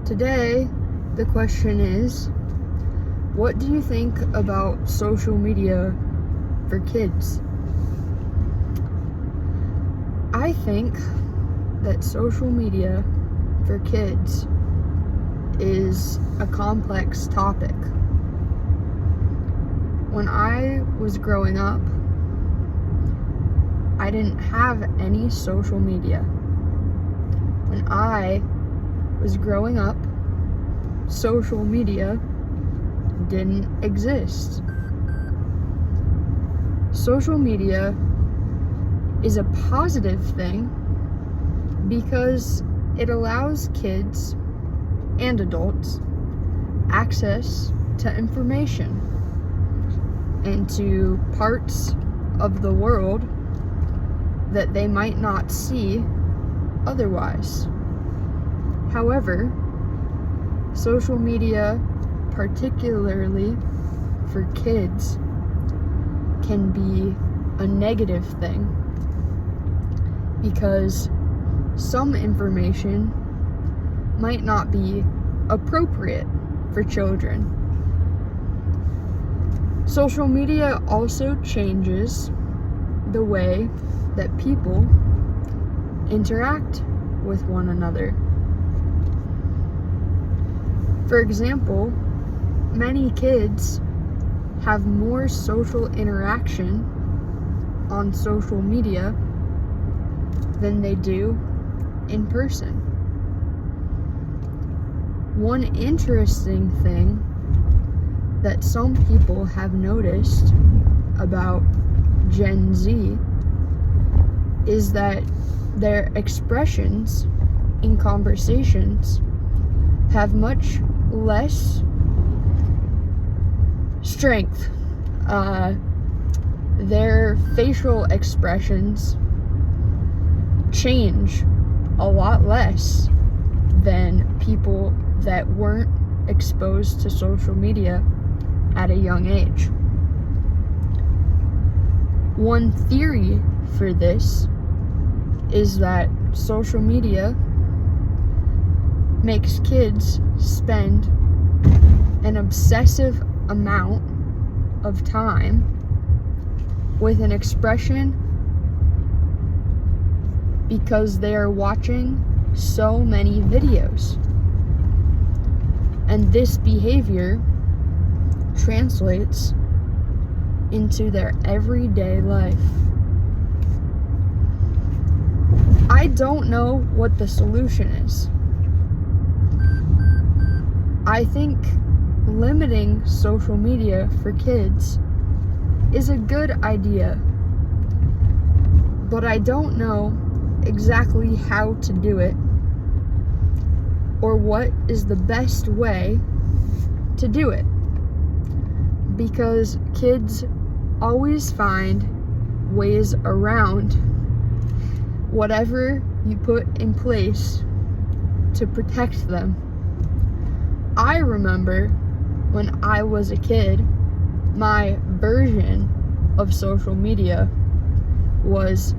Today, the question is, what do you think about social media for kids? I think that social media for kids is a complex topic. When I was growing up, I didn't have any social media. When I was growing up, social media didn't exist. Social media is a positive thing because it allows kids and adults access to information and to parts of the world that they might not see otherwise. However, social media, particularly for kids, can be a negative thing because some information might not be appropriate for children. Social media also changes the way that people interact with one another. For example, many kids have more social interaction on social media than they do in person. One interesting thing that some people have noticed about Gen Z is that their expressions in conversations have much less strength. Their facial expressions change a lot less than people that weren't exposed to social media at a young age. One theory for this is that social media makes kids spend an obsessive amount of time with an expression because they are watching so many videos. And this behavior translates into their everyday life. I don't know what the solution is. I think limiting social media for kids is a good idea, but I don't know exactly how to do it or what is the best way to do it, because kids always find ways around whatever you put in place to protect them. I remember when I was a kid, my version of social media was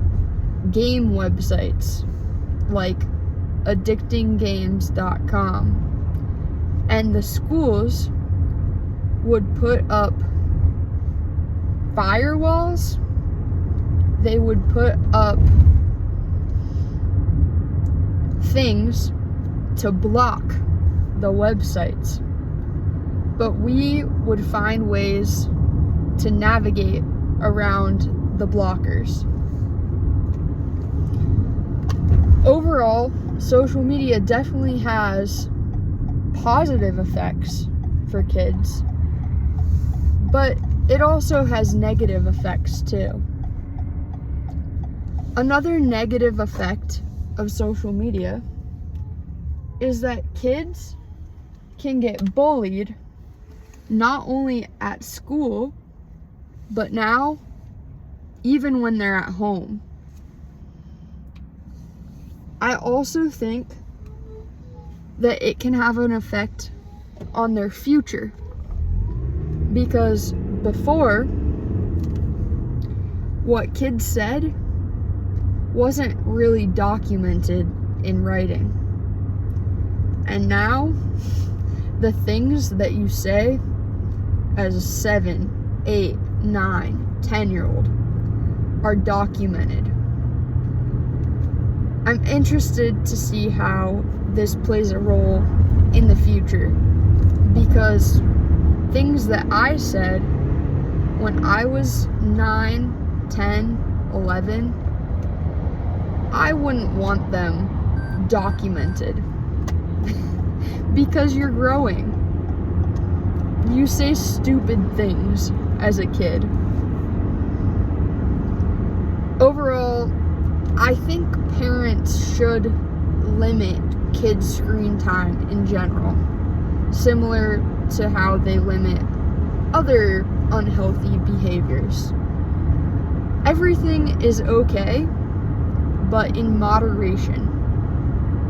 game websites like addictinggames.com, and the schools would put up firewalls. They would put up things to block the websites, but we would find ways to navigate around the blockers. Overall, social media definitely has positive effects for kids, but it also has negative effects too. Another negative effect of social media is that kids can get bullied not only at school, but now even when they're at home. I also think that it can have an effect on their future, because before, what kids said wasn't really documented in writing. And now, the things that you say as a 7, 8, 9, 10-year-old are documented. I'm interested to see how this plays a role in the future, because things that I said when I was 9, 10, 11, I wouldn't want them documented. Because you're growing. You say stupid things as a kid. Overall, I think parents should limit kids' screen time in general, similar to how they limit other unhealthy behaviors. Everything is okay, but in moderation.